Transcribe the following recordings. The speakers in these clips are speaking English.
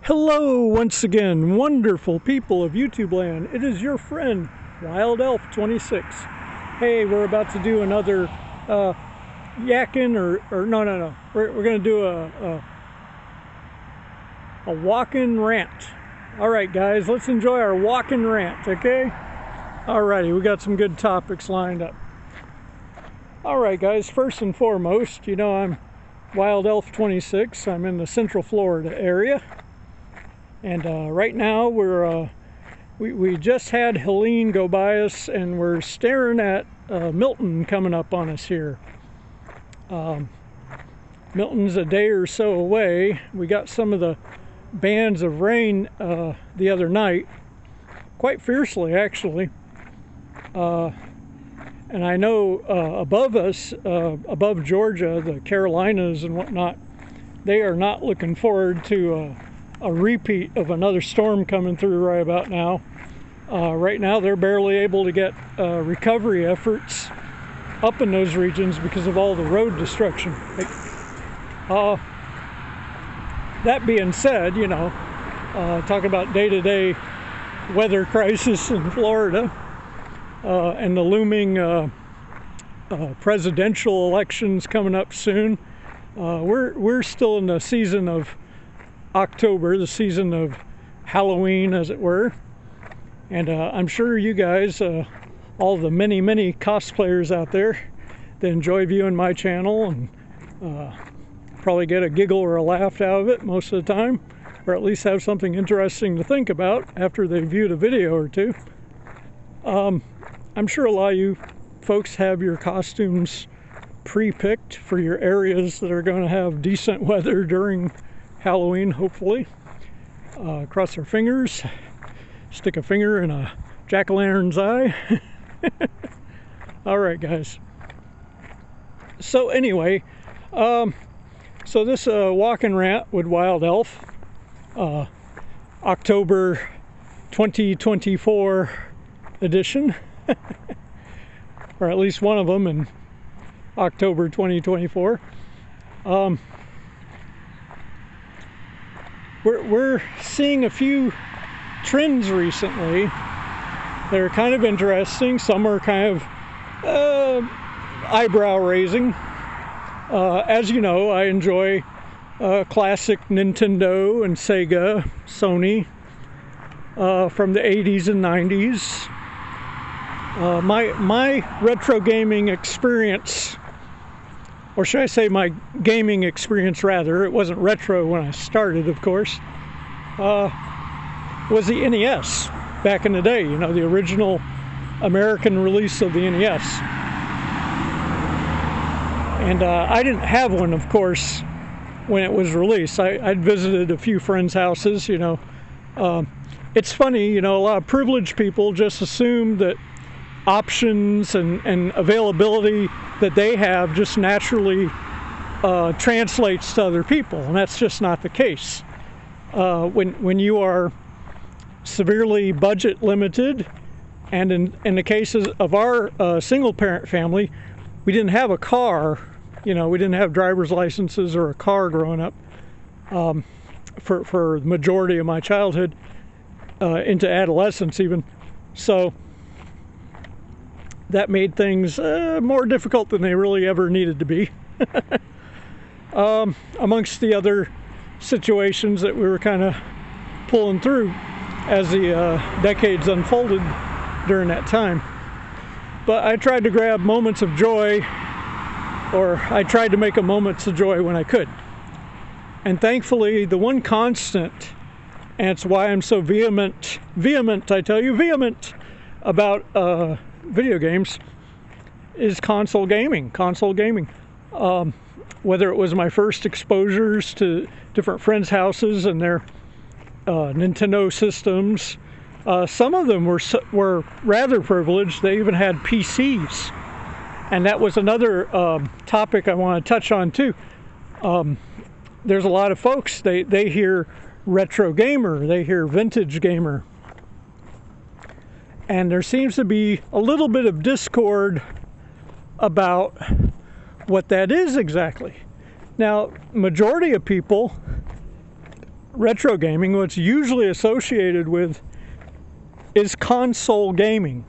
Hello once again, wonderful people of YouTube land. It is your friend WYLD ELF26. Hey, we're about to do another yakking no. We're going to do a walk-in rant. All right, guys, let's enjoy our walk-in rant, okay? Alrighty, we got some good topics lined up. All right, guys, first and foremost, you know I'm WYLD ELF26. I'm in the Central Florida area. And right now we just had Helene go by us, and we're staring at Milton coming up on us here. Milton's a day or so away. We got some of the bands of rain the other night, quite fiercely actually. And I know above us, above Georgia, the Carolinas and whatnot, they are not looking forward to a repeat of another storm coming through right about now. Right now they're barely able to get recovery efforts up in those regions because of all the road destruction. That being said, you know, talk about day-to-day weather crisis in Florida and the looming presidential elections coming up soon. We're still in the season of October, the season of Halloween, as it were, and I'm sure you guys, all the many cosplayers out there that enjoy viewing my channel and probably get a giggle or a laugh out of it most of the time, or at least have something interesting to think about after they viewed a video or two. I'm sure a lot of you folks have your costumes pre-picked for your areas that are going to have decent weather during Halloween, hopefully. Cross our fingers, stick a finger in a jack-o'-lantern's eye. All right, guys. So anyway, so this walk-in rant with WYLD Elf, October 2024 edition, or at least one of them in October 2024. We're seeing a few trends recently that are kind of interesting. Some are kind of eyebrow raising. As you know, I enjoy classic Nintendo and Sega, Sony from the 80s and 90s. My retro gaming experience, or should I say my gaming experience rather, it wasn't retro when I started, of course, was the NES back in the day, you know, the original American release of the NES. And I didn't have one, of course, when it was released. I'd visited a few friends' houses, you know. It's funny, you know, a lot of privileged people just assume that options and availability that they have just naturally translates to other people, and that's just not the case. When you are severely budget limited, and in the cases of our single parent family, we didn't have a car, you know, we didn't have driver's licenses or a car growing up for the majority of my childhood into adolescence even. So that made things more difficult than they really ever needed to be. Amongst the other situations that we were kind of pulling through as the decades unfolded during that time. But I tried to grab moments of joy, or I tried to make a moments of joy when I could. And thankfully, the one constant, and it's why I'm so vehement, I tell you, vehement about video games, is console gaming. Whether it was my first exposures to different friends' houses and their Nintendo systems, some of them were rather privileged. They even had PCs, and that was another topic I want to touch on too. There's a lot of folks, they hear retro gamer, they hear vintage gamer, and there seems to be a little bit of discord about what that is exactly. Now, majority of people retro gaming, what's usually associated with is console gaming.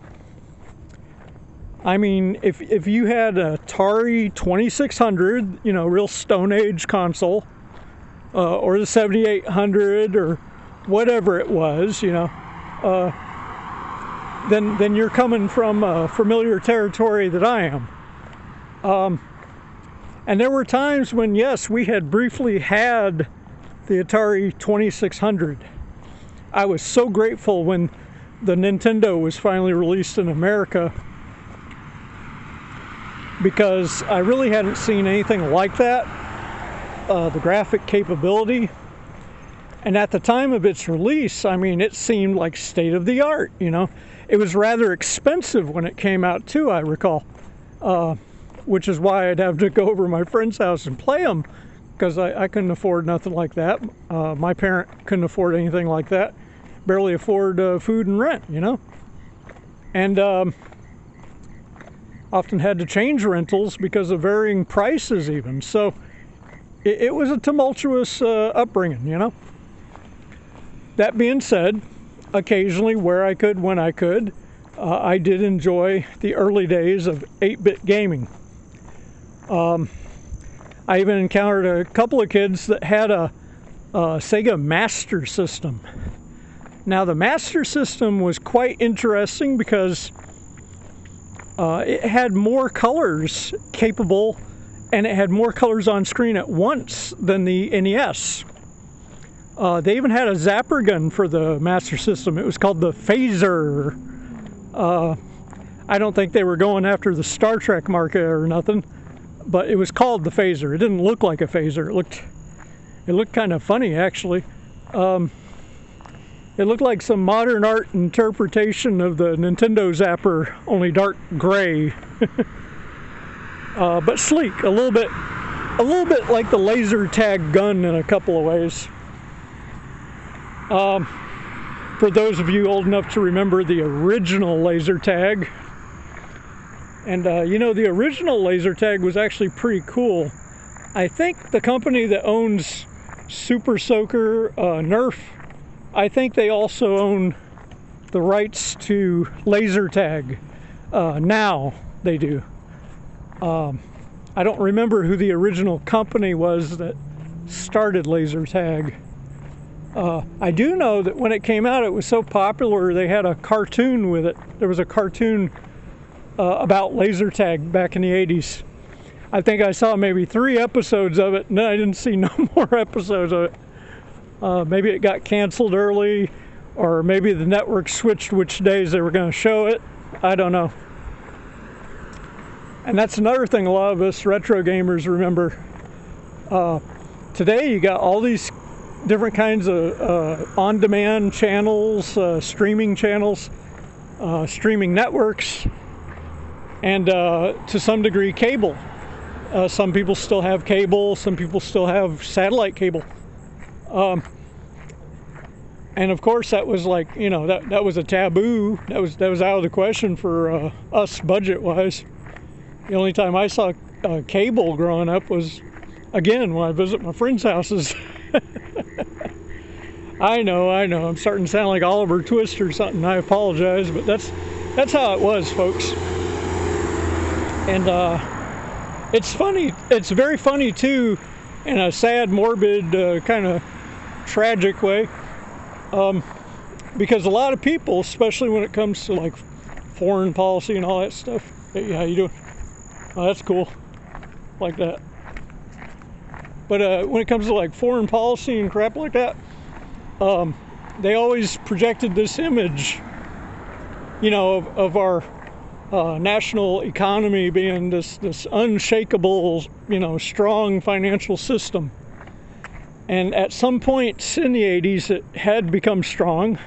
I mean, if you had an Atari 2600, you know, real Stone Age console, or the 7800 or whatever it was, you know, then you're coming from familiar territory that I am. And there were times when, yes, we had briefly had the Atari 2600. I was so grateful when the Nintendo was finally released in America, because I really hadn't seen anything like that, the graphic capability. And at the time of its release, I mean, it seemed like state of the art, you know. It was rather expensive when it came out too, I recall, which is why I'd have to go over to my friend's house and play them, because I couldn't afford nothing like that. My parent couldn't afford anything like that, barely afford food and rent, you know. And often had to change rentals because of varying prices even. So it was a tumultuous upbringing, you know. That being said, occasionally where I could, when I could, I did enjoy the early days of 8-bit gaming. I even encountered a couple of kids that had a Sega Master System. Now the Master System was quite interesting because it had more colors capable, and it had more colors on screen at once than the NES. They even had a zapper gun for the Master System. It was called the Phaser. I don't think they were going after the Star Trek market or nothing, but it was called the Phaser. It didn't look like a phaser. It looked kind of funny, actually. It looked like some modern art interpretation of the Nintendo zapper, only dark gray, but sleek. A little bit like the laser tag gun in a couple of ways. For those of you old enough to remember the original laser tag, and you know, the original laser tag was actually pretty cool. I think the company that owns Super Soaker, Nerf, I think they also own the rights to laser tag. Now they do. I don't remember who the original company was that started laser tag. I do know that when it came out, it was so popular they had a cartoon with it. There was a cartoon about laser tag back in the 80s. I think I saw maybe 3 episodes of it, and then I didn't see no more episodes of it. Maybe it got canceled early, or maybe the network switched which days they were going to show it. I don't know. And that's another thing a lot of us retro gamers remember. Today you got all these different kinds of on-demand channels, streaming channels, streaming networks, and to some degree cable. Some people still have cable, some people still have satellite cable. And of course that was like, you know, that was a taboo. That was out of the question for us budget-wise. The only time I saw cable growing up was, again, when I visit my friends' houses. I know, I'm starting to sound like Oliver Twist or something. I apologize, but that's how it was, folks. And it's funny. It's very funny too, in a sad, morbid, kind of tragic way, because a lot of people, especially when it comes to like foreign policy and all that stuff. Hey, how you doing? Oh, that's cool. Like that. But when it comes to like foreign policy and crap like that, they always projected this image, you know, of our national economy being this unshakable, you know, strong financial system. And at some point in the 80s, it had become strong,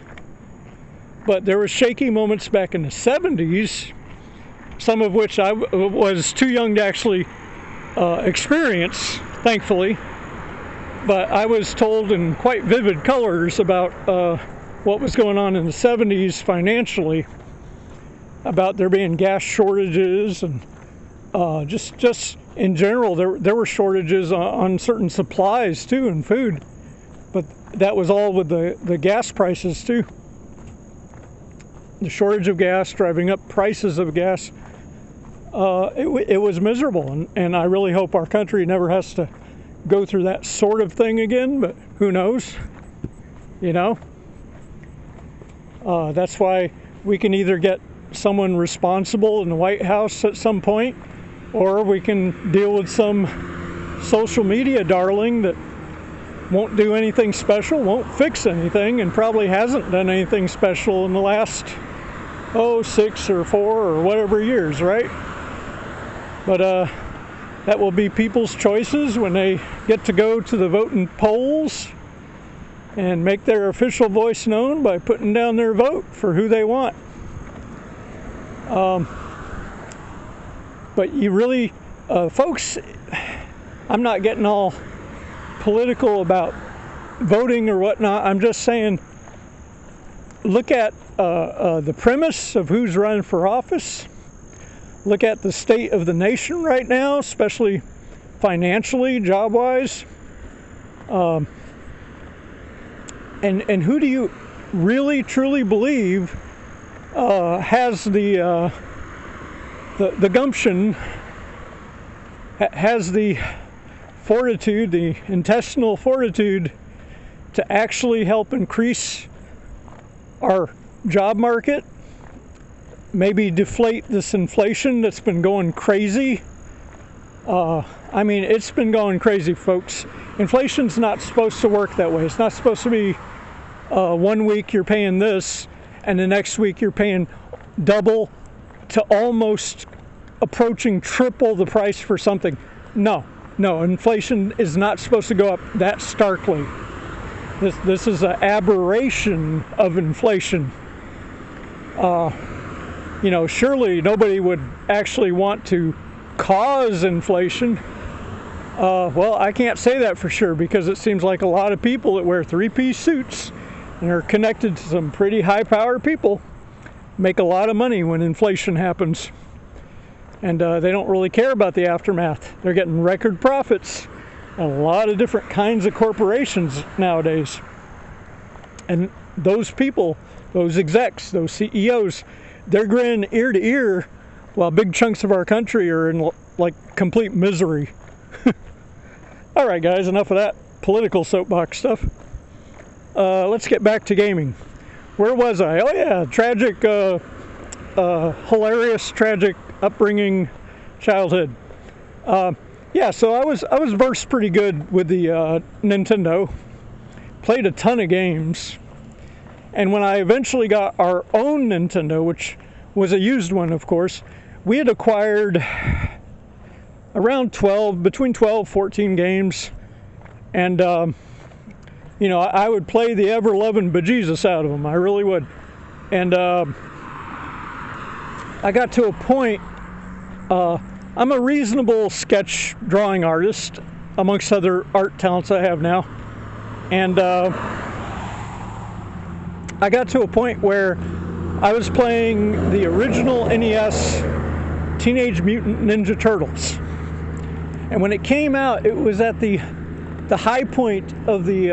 but there were shaky moments back in the 70s, some of which I was too young to actually experience, thankfully. But I was told in quite vivid colors about what was going on in the 70s financially, about there being gas shortages, and just in general, there were shortages on certain supplies too, and food. But that was all with the gas prices too. The shortage of gas driving up prices of gas. It was miserable, and I really hope our country never has to go through that sort of thing again, but who knows, you know? That's why we can either get someone responsible in the White House at some point, or we can deal with some social media darling that won't do anything special, won't fix anything, and probably hasn't done anything special in the last, 6 or 4 or whatever years, right? But that will be people's choices when they get to go to the voting polls and make their official voice known by putting down their vote for who they want. But you really, folks, I'm not getting all political about voting or whatnot. I'm just saying, look at the premise of who's running for office. Look at the state of the nation right now, especially financially, job-wise. And who do you really, truly believe has the gumption, has the fortitude, the intestinal fortitude to actually help increase our job market, maybe deflate this inflation that's been going crazy? I mean, it's been going crazy, folks. Inflation's not supposed to work that way. It's not supposed to be 1 week you're paying this, and the next week you're paying double to almost approaching triple the price for something. No, inflation is not supposed to go up that starkly. This is an aberration of inflation. Surely nobody would actually want to cause inflation. Well, I can't say that for sure, because it seems like a lot of people that wear three-piece suits and are connected to some pretty high-powered people make a lot of money when inflation happens. And they don't really care about the aftermath. They're getting record profits. A lot of different kinds of corporations nowadays. And those people, those execs, those CEOs, they're grinning ear to ear while big chunks of our country are in like complete misery. All right, guys, enough of that political soapbox stuff. Let's get back to gaming. Where was I? Oh yeah, tragic, hilarious, tragic upbringing, childhood. Yeah, so I was versed pretty good with the Nintendo. Played a ton of games. And when I eventually got our own Nintendo, which was a used one, of course, we had acquired around between 12, 14 games. And, I would play the ever-loving bejesus out of them. I really would. And I got to a point, I'm a reasonable sketch drawing artist, amongst other art talents I have now. And I got to a point where I was playing the original NES Teenage Mutant Ninja Turtles. And when it came out, it was at the high point of the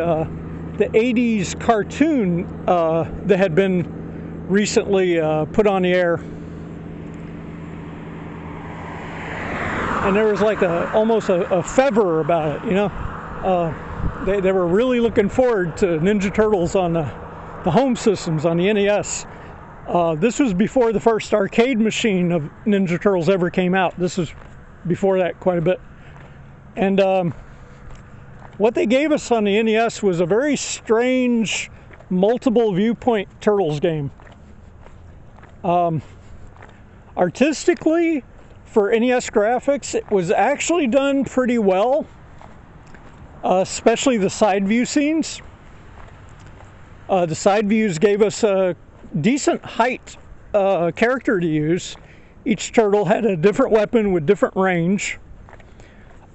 80s cartoon that had been recently put on the air. And there was like almost a fervor about it, They were really looking forward to Ninja Turtles on the home systems, on the NES. This was before the first arcade machine of Ninja Turtles ever came out. This was before that quite a bit. And what they gave us on the NES was a very strange multiple viewpoint Turtles game. Artistically, for NES graphics, it was actually done pretty well, especially the side view scenes. The side views gave us a decent height character to use. Each turtle had a different weapon with different range.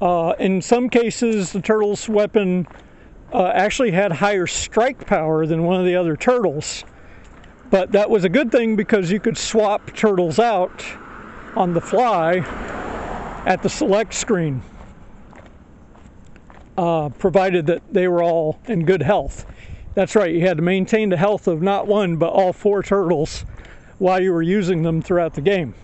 In some cases, the turtle's weapon actually had higher strike power than one of the other turtles. But that was a good thing because you could swap turtles out on the fly at the select screen. provided that they were all in good health. That's right, you had to maintain the health of not one, but all 4 turtles while you were using them throughout the game.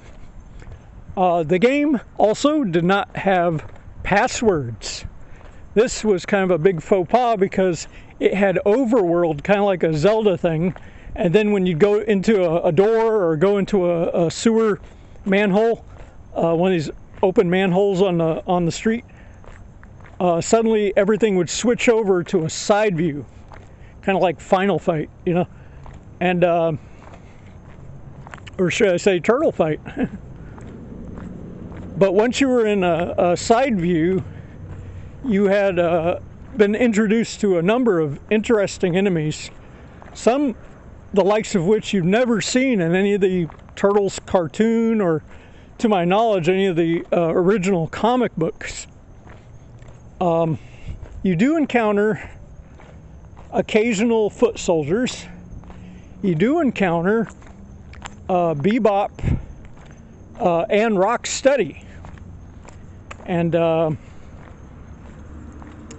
The game also did not have passwords. This was kind of a big faux pas because it had overworld, kind of like a Zelda thing, and then when you go into a door or go into a sewer manhole, one of these open manholes on the street, suddenly everything would switch over to a side view, kind of like Final Fight, you know, and or should I say Turtle Fight. But once you were in a side view, you had been introduced to a number of interesting enemies, some the likes of which you've never seen in any of the Turtles cartoon or, to my knowledge, any of the original comic books. You do encounter occasional foot soldiers. You do encounter Bebop and Rocksteady. And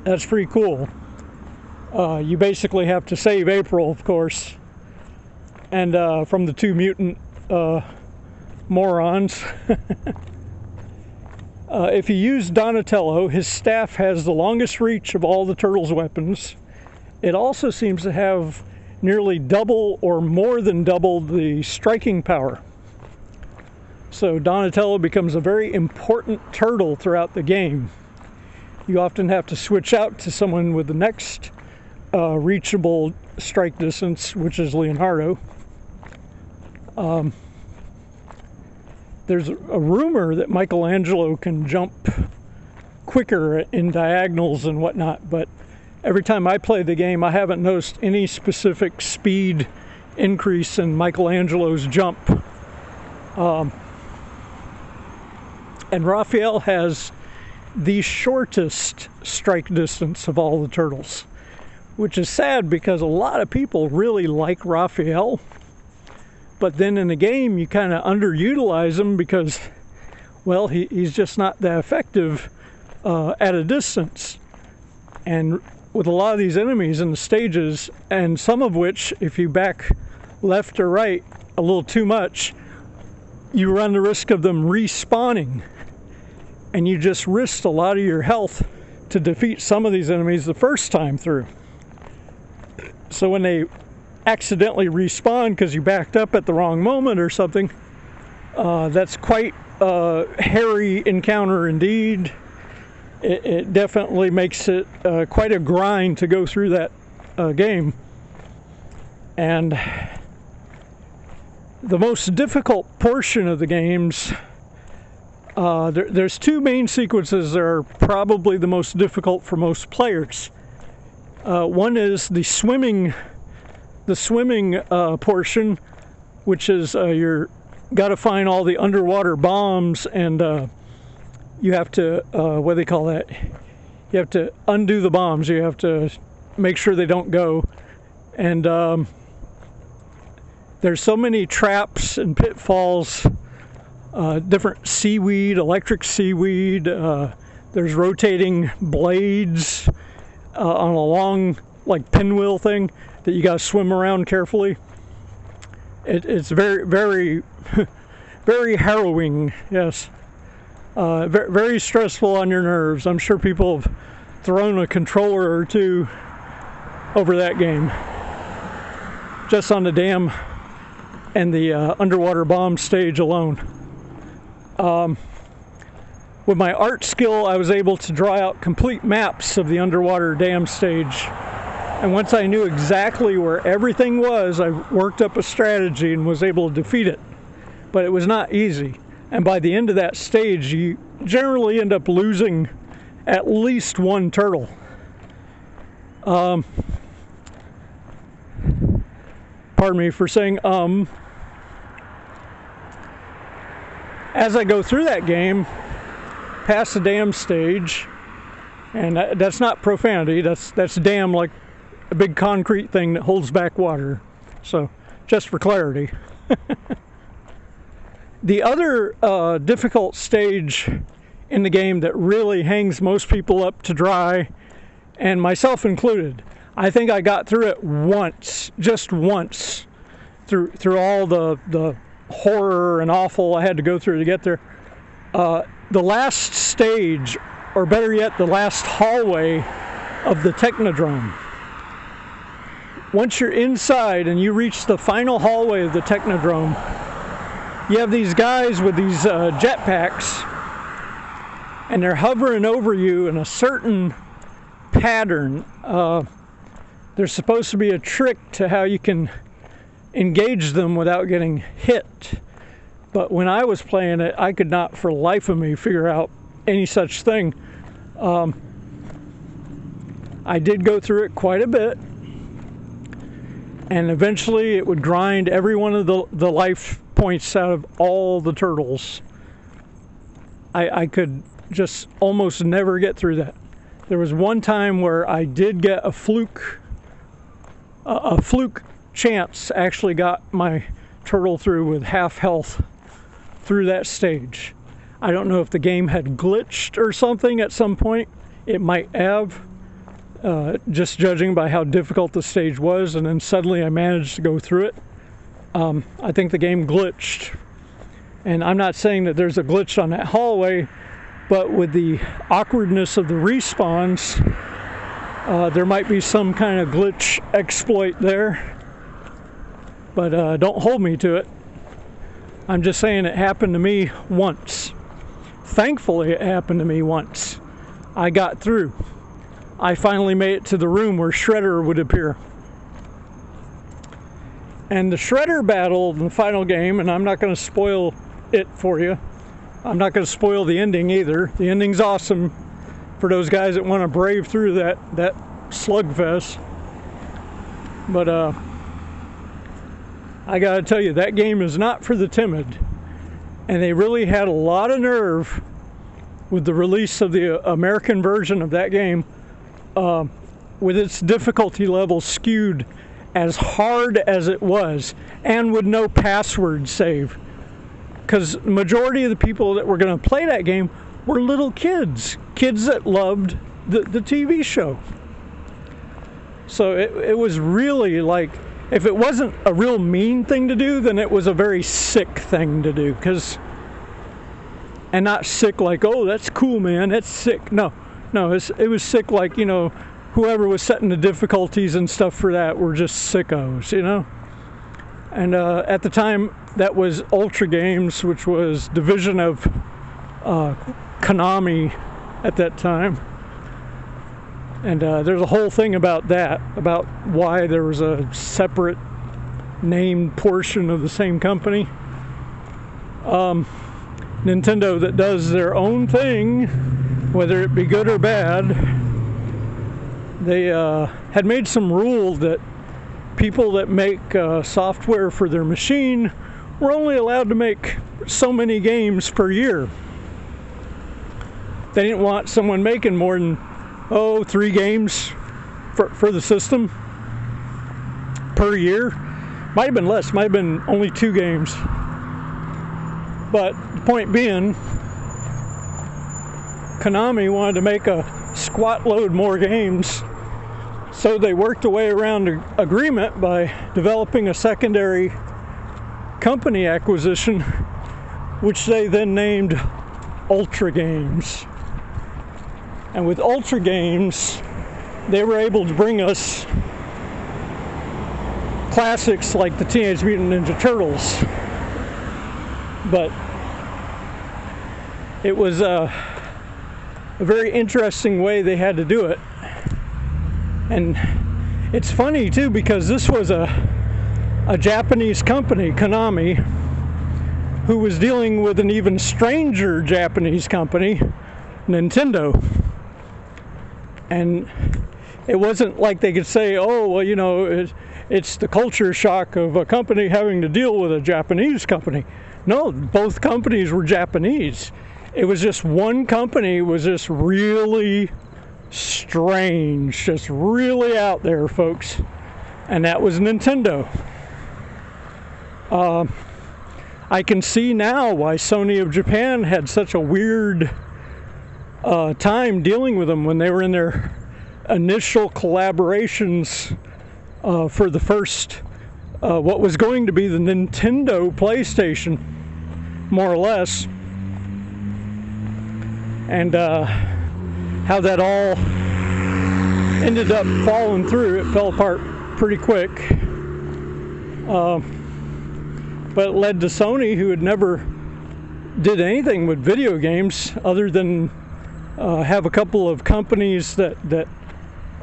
that's pretty cool. You basically have to save April, of course, and from the 2 mutant morons. If you use Donatello, his staff has the longest reach of all the Turtles' weapons. It also seems to have nearly double or more than double the striking power. So Donatello becomes a very important turtle throughout the game. You often have to switch out to someone with the next reachable strike distance, which is Leonardo. There's a rumor that Michelangelo can jump quicker in diagonals and whatnot, but every time I play the game, I haven't noticed any specific speed increase in Michelangelo's jump. And Raphael has the shortest strike distance of all the turtles, which is sad because a lot of people really like Raphael, but then in the game you kind of underutilize him because, well, he's just not that effective at a distance. And with a lot of these enemies in the stages, and some of which, if you back left or right a little too much, you run the risk of them respawning. And you just risked a lot of your health to defeat some of these enemies the first time through. So when they accidentally respawn because you backed up at the wrong moment or something, that's quite a hairy encounter indeed. It definitely makes it quite a grind to go through that game. And the most difficult portion of the games, there's 2 main sequences that are probably the most difficult for most players. One is the swimming portion, which is you're got to find all the underwater bombs, and you have to what do they call that? You have to undo the bombs. You have to make sure they don't go, and there's so many traps and pitfalls. Different seaweed, electric seaweed. There's rotating blades on a long, like, pinwheel thing that you got to swim around carefully. It's very, very, very harrowing. Yes, very, very stressful on your nerves. I'm sure people have thrown a controller or 2 over that game, just on the dam and the underwater bomb stage alone. With my art skill, I was able to draw out complete maps of the underwater dam stage. And once I knew exactly where everything was, I worked up a strategy and was able to defeat it. But it was not easy. And by the end of that stage, you generally end up losing at least 1 turtle. Pardon me for saying As I go through that game, past the dam stage, and that's not profanity, that's dam, like a big concrete thing that holds back water. So, just for clarity. The other difficult stage in the game that really hangs most people up to dry and myself included. I think I got through it once, just once, through all the horror and awful I had to go through to get there. The last stage, or better yet, the last hallway of the Technodrome. Once you're inside and you reach the final hallway of the Technodrome, you have these guys with these jetpacks, and they're hovering over you in a certain pattern. There's supposed to be a trick to how you can engage them without getting hit. But when I was playing it, I could not for the life of me figure out any such thing. I did go through it quite a bit, and eventually it would grind every one of the life points out of all the turtles. I could just almost never get through that. There was one time where I did get a fluke chance, actually got my turtle through with half health through that stage. I don't know if the game had glitched or something at some point. It might have, just judging by how difficult the stage was, and then suddenly I managed to go through it. I think the game glitched, and I'm not saying that there's a glitch on that hallway, but with the awkwardness of the respawns, there might be some kind of glitch exploit there, but don't hold me to it. I'm just saying it happened to me once. Thankfully, it happened to me once. I got through. I finally made it to the room where Shredder would appear. And the Shredder battle in the final game, and I'm not going to spoil it for you. I'm not going to spoil the ending either. The ending's awesome for those guys that want to brave through that slugfest. But I got to tell you, that game is not for the timid. And they really had a lot of nerve with the release of the American version of that game, with its difficulty level skewed as hard as it was, and with no password save. Because the majority of the people that were going to play that game were little kids that loved the TV show. So it was really like, if it wasn't a real mean thing to do, then it was a very sick thing to do. And not sick like, oh, that's cool, man, that's sick. No, it was sick like, whoever was setting the difficulties and stuff for that were just sickos, And at the time, that was Ultra Games, which was division of Konami at that time. And there's a whole thing about that, about why there was a separate named portion of the same company. Nintendo, that does their own thing, whether it be good or bad, they had made some rule that people that make software for their machine were only allowed to make so many games per year. They didn't want someone making more than 3 games for the system per year. Might have been less, might have been only 2 games. But the point being, Konami wanted to make a squat load more games, so they worked a way around the agreement by developing a secondary company acquisition, which they then named Ultra Games. And with Ultra Games, they were able to bring us classics like the Teenage Mutant Ninja Turtles. But it was a very interesting way they had to do it. And it's funny too, because this was a Japanese company, Konami, who was dealing with an even stranger Japanese company, Nintendo. And it wasn't like they could say, oh, well, it's the culture shock of a company having to deal with a Japanese company. No, both companies were Japanese. It was just one company was just really strange, just really out there, folks. And that was Nintendo. I can see now why Sony of Japan had such a weird time dealing with them when they were in their initial collaborations for the first, what was going to be the Nintendo PlayStation, more or less, and how that all ended up falling through. It fell apart pretty quick, but it led to Sony, who had never did anything with video games other than have a couple of companies that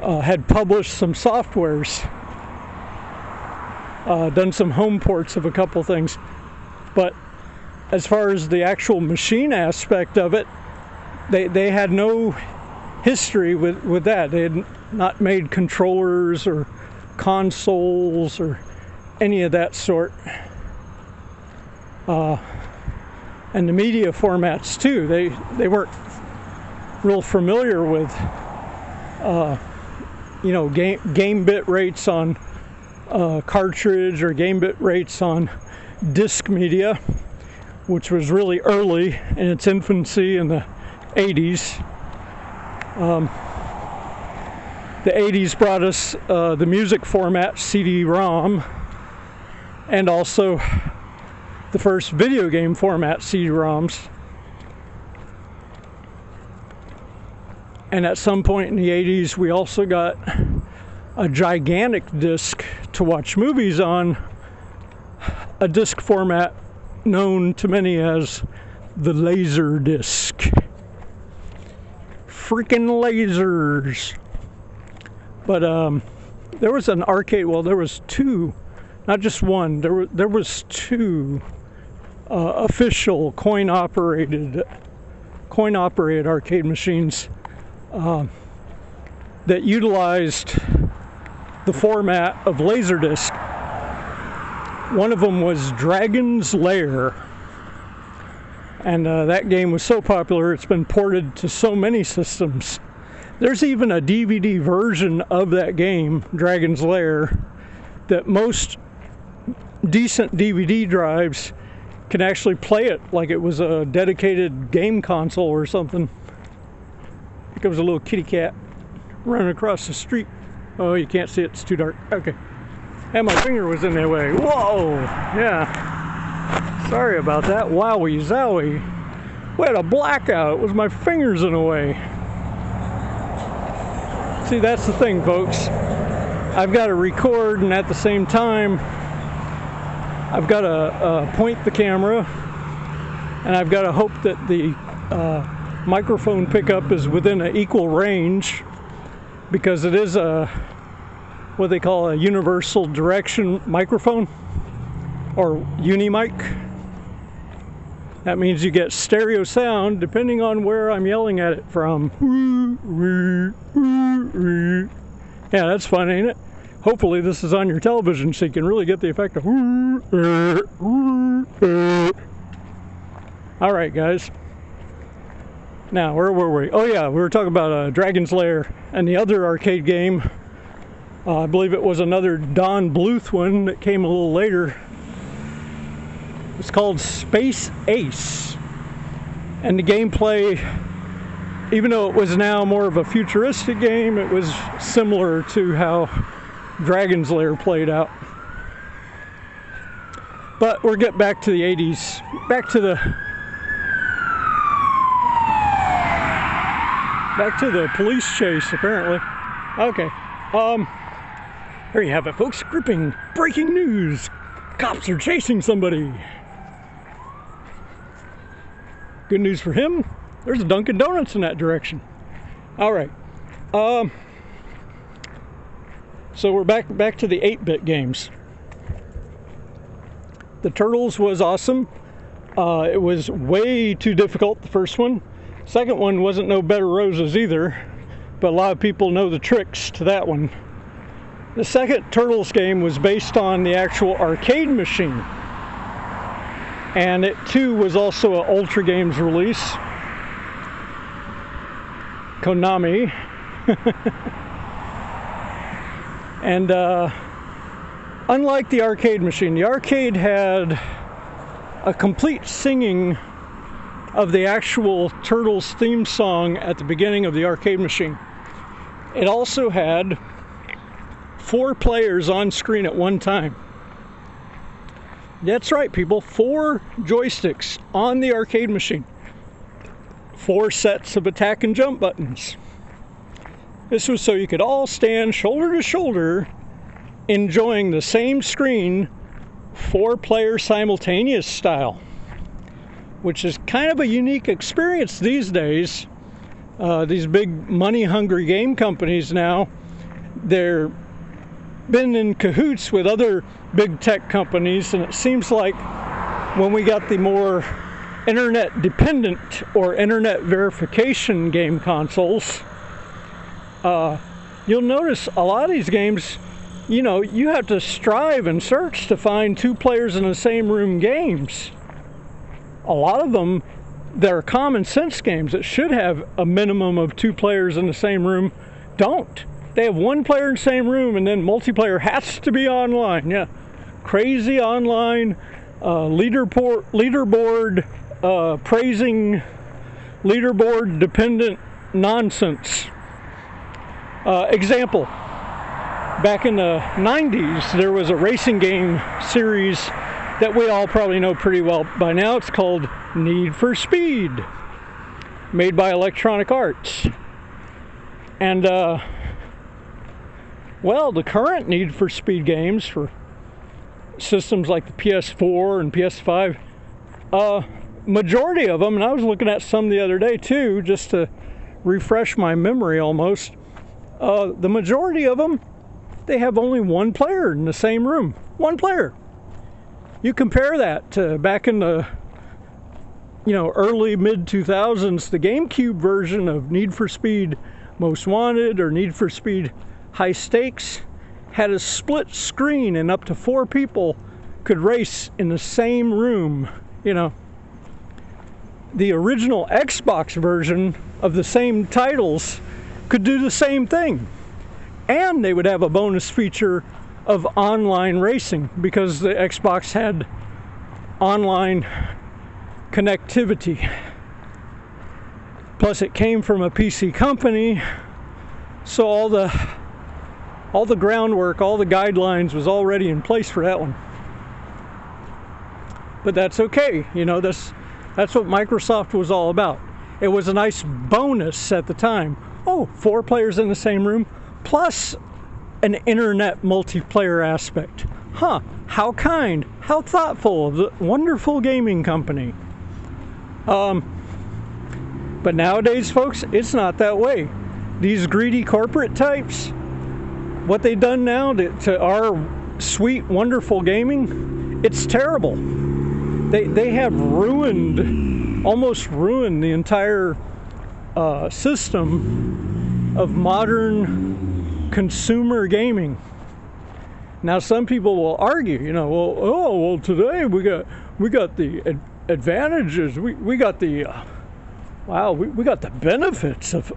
had published some softwares, done some home ports of a couple things, but as far as the actual machine aspect of it, they had no history with that. They had not made controllers or consoles or any of that sort, and the media formats too. They weren't real familiar with game bit rates on cartridge or game bit rates on disc media, which was really early in its infancy in the 80s. The 80s brought us the music format CD-ROM, and also the first video game format CD-ROMs. And at some point in the 80s, we also got a gigantic disc to watch movies on, a disc format known to many as the laser disc. Freaking lasers. But there was an arcade, well, there was two, not just one, there was two official coin-operated arcade machines that utilized the format of Laserdisc. One of them was Dragon's Lair, and that game was so popular it's been ported to so many systems. There's even a DVD version of that game, Dragon's Lair, that most decent DVD drives can actually play it like it was a dedicated game console or something. Here comes a little kitty cat running across the street. Oh, you can't see it, it's too dark. Okay. And my finger was in the way. Whoa! Yeah. Sorry about that. Wowie zowie. We had a blackout. It was my fingers in the way. See, that's the thing, folks. I've got to record, and at the same time, I've got to point the camera, and I've got to hope that the microphone pickup is within an equal range, because it is what they call a universal direction microphone, or unimic. That means you get stereo sound depending on where I'm yelling at it from. Yeah, that's fun, ain't it? Hopefully this is on your television so you can really get the effect of. Alright, guys. Now, where were we? Oh yeah, we were talking about Dragon's Lair and the other arcade game. I believe it was another Don Bluth one that came a little later. It's called Space Ace. And the gameplay, even though it was now more of a futuristic game, it was similar to how Dragon's Lair played out. But we'll get back to the 80s. Back to the police chase, apparently. Okay. There you have it, folks. Gripping breaking news. Cops are chasing somebody. Good news for him. There's a Dunkin' Donuts in that direction. All right. So we're back to the 8-bit games. The Turtles was awesome. It was way too difficult, the first one. Second one wasn't no bed of roses either, but a lot of people know the tricks to that one. The second Turtles game was based on the actual arcade machine, and it too was also an Ultra Games release. Konami. And unlike the arcade machine, the arcade had a complete singing of the actual Turtles theme song at the beginning of the arcade machine. it also had 4 players on screen at one time. That's right, people, 4 joysticks on the arcade machine. 4 sets of attack and jump buttons. This was so you could all stand shoulder to shoulder, enjoying the same screen, 4-player simultaneous style, which is kind of a unique experience these days. These big money-hungry game companies now, they're been in cahoots with other big tech companies, and it seems like when we got the more internet dependent or internet verification game consoles, you'll notice a lot of these games, you know, you have to strive and search to find 2 players in the same room games. A lot of them, they're common sense games that should have a minimum of 2 players in the same room, don't. They have 1 player in the same room, and then multiplayer has to be online. Yeah, crazy online leaderboard praising leaderboard dependent nonsense. Example: back in the 90s, there was a racing game series that we all probably know pretty well by now. It's called Need for Speed, made by Electronic Arts. And well, the current Need for Speed games for systems like the PS4 and PS5, majority of them, and I was looking at some the other day too, just to refresh my memory almost, the majority of them, they have only 1 player in the same room. 1 player. You compare that to back in the, you know, early mid-2000s, the GameCube version of Need for Speed Most Wanted or Need for Speed High Stakes had a split screen, and up to 4 people could race in the same room. You know, the original Xbox version of the same titles could do the same thing, and they would have a bonus feature of online racing because the Xbox had online connectivity. Plus, it came from a PC company, so all the groundwork, all the guidelines was already in place for that one. But that's okay, you know, that's what Microsoft was all about. It was a nice bonus at the time. Oh, 4 players in the same room, plus an internet multiplayer aspect. Huh, how kind, how thoughtful of the wonderful gaming company. But nowadays, folks, it's not that way. These greedy corporate types, what they've done now to our sweet, wonderful gaming, it's terrible. They have almost ruined the entire system of modern consumer gaming. Now, some people will argue, you know, well, today we got the advantages, we got the we got the benefits of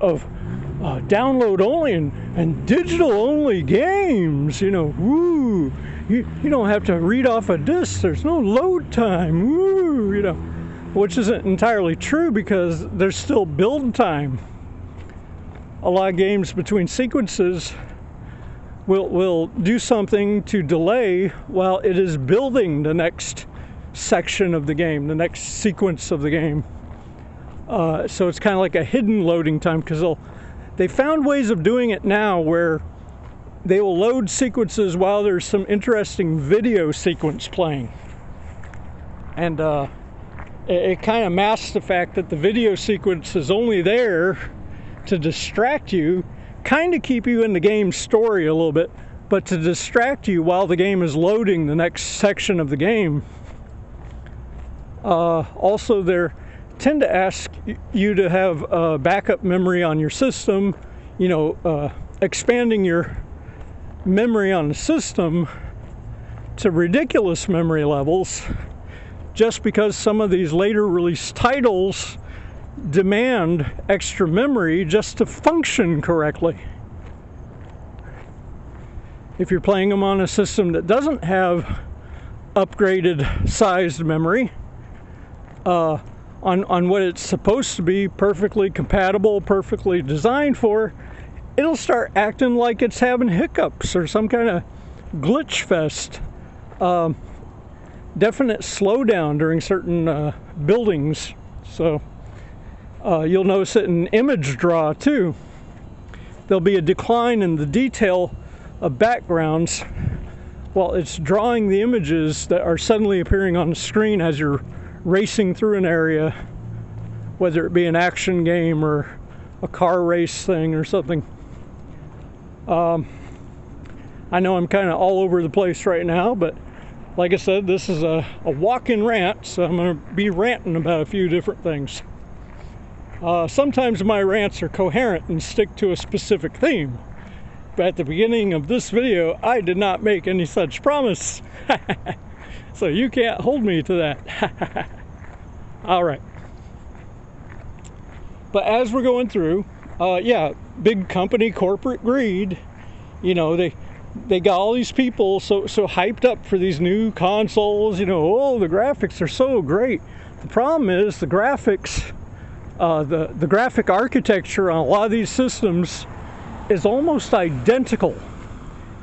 download only and digital only games, you know, woo, you don't have to read off a disc, there's no load time, woo, you know, which isn't entirely true because there's still build time. A lot of games between sequences will do something to delay while it is building the next section of the game, the next sequence of the game. So it's kind of like a hidden loading time, because they found ways of doing it now where they will load sequences while there's some interesting video sequence playing. And it kind of masks the fact that the video sequence is only there to distract you, kind of keep you in the game's story a little bit, but to distract you while the game is loading the next section of the game. Also, they tend to ask you to have backup memory on your system, you know, expanding your memory on the system to ridiculous memory levels, just because some of these later released titles demand extra memory just to function correctly. If you're playing them on a system that doesn't have upgraded sized memory, on what it's supposed to be perfectly compatible, perfectly designed for, it'll start acting like it's having hiccups or some kind of glitch fest. Definite slowdown during certain buildings. So you'll notice it in image draw too. There'll be a decline in the detail of backgrounds while it's drawing the images that are suddenly appearing on the screen as you're racing through an area, whether it be an action game or a car race thing or something. I know I'm kind of all over the place right now, but like I said, this is a walk-in rant, so I'm going to be ranting about a few different things. Sometimes my rants are coherent and stick to a specific theme. But at the beginning of this video, I did not make any such promise. So you can't hold me to that. All right. But as we're going through, yeah, big company corporate greed, you know, they got all these people so hyped up for these new consoles, you know, oh, the graphics are so great. The problem is the graphics, the graphic architecture on a lot of these systems is almost identical,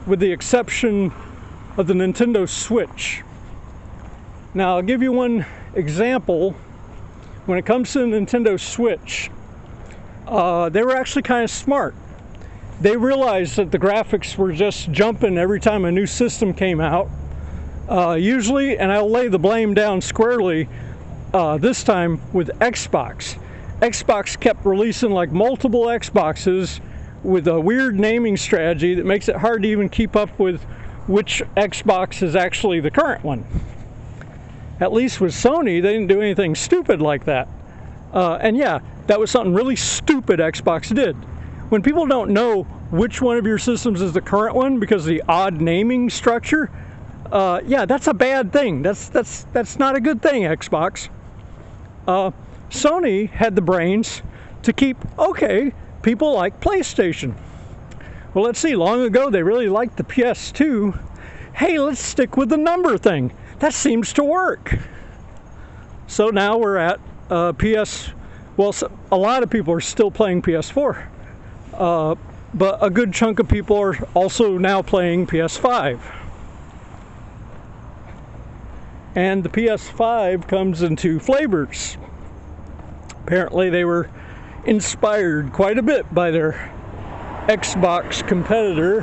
with the exception of the Nintendo Switch. Now, I'll give you one example. When it comes to the Nintendo Switch, they were actually kind of smart. They realized that the graphics were just jumping every time a new system came out. Usually, and I'll lay the blame down squarely this time with Xbox. Xbox kept releasing like multiple Xboxes with a weird naming strategy that makes it hard to even keep up with which Xbox is actually the current one. At least with Sony, they didn't do anything stupid like that. And yeah, that was something really stupid Xbox did. When people don't know which one of your systems is the current one because of the odd naming structure, yeah, that's a bad thing. That's not a good thing, Xbox. Sony had the brains to keep, okay, people like PlayStation. Well, let's see, long ago they really liked the PS2. Hey, let's stick with the number thing. That seems to work. So now we're at well, a lot of people are still playing PS4. But a good chunk of people are also now playing PS5. And the PS5 comes in two flavors. Apparently they were inspired quite a bit by their Xbox competitor.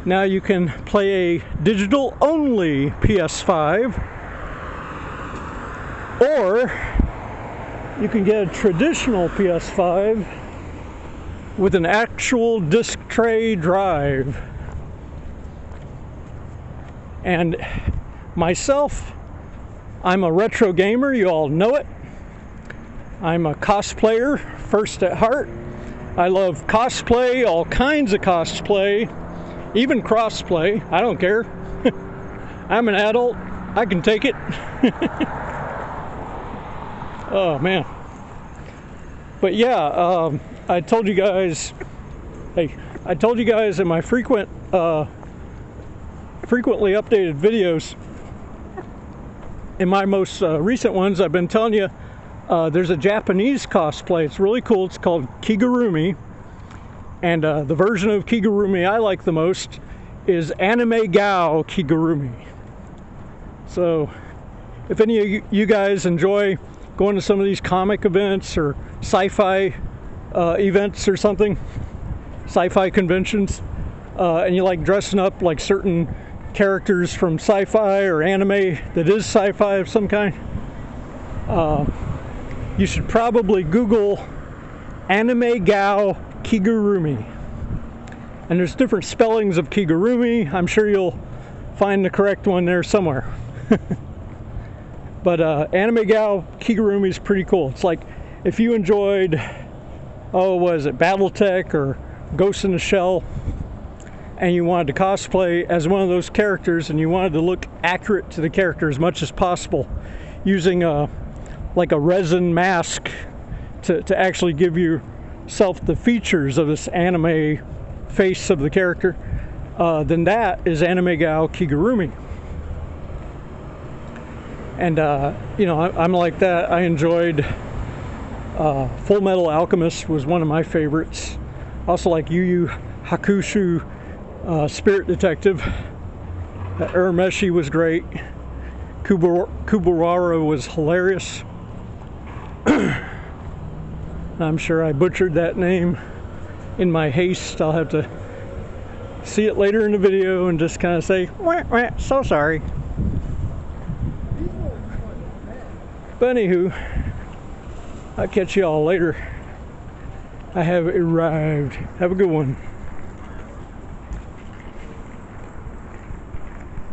Now you can play a digital-only PS5, or you can get a traditional PS5 with an actual disc tray drive. And myself, I'm a retro gamer, you all know it. I'm a cosplayer, first at heart. I love cosplay, all kinds of cosplay, even crossplay, I don't care. I'm an adult, I can take it. Oh man. But yeah, I told you guys, I told you guys in my frequently updated videos, in my most recent ones, I've been telling you there's a Japanese cosplay. It's really cool. It's called Kigurumi. And the version of Kigurumi I like the most is Anime Gao Kigurumi. So if any of you guys enjoy going to some of these comic events or sci-fi events or something, sci-fi conventions, and you like dressing up like certain characters from sci-fi or anime that is sci-fi of some kind, you should probably Google Anime Gao Kigurumi. And there's different spellings of Kigurumi. I'm sure you'll find the correct one there somewhere. But Anime Gao Kigurumi is pretty cool. It's like if you enjoyed, oh, was it Battletech or Ghost in the Shell, and you wanted to cosplay as one of those characters and you wanted to look accurate to the character as much as possible, using like a resin mask to actually give yourself the features of this anime face of the character, then that is Anime Gao Kigurumi. And you know, I'm like that. I enjoyed Full Metal Alchemist was one of my favorites. Also like Yu Yu Hakusho, Spirit Detective. Urameshi was great. Kubuwara was hilarious. I'm sure I butchered that name in my haste. I'll have to see it later in the video and just kind of say, wah, wah, so sorry. But anywho, I'll catch you all later. I have arrived. Have a good one.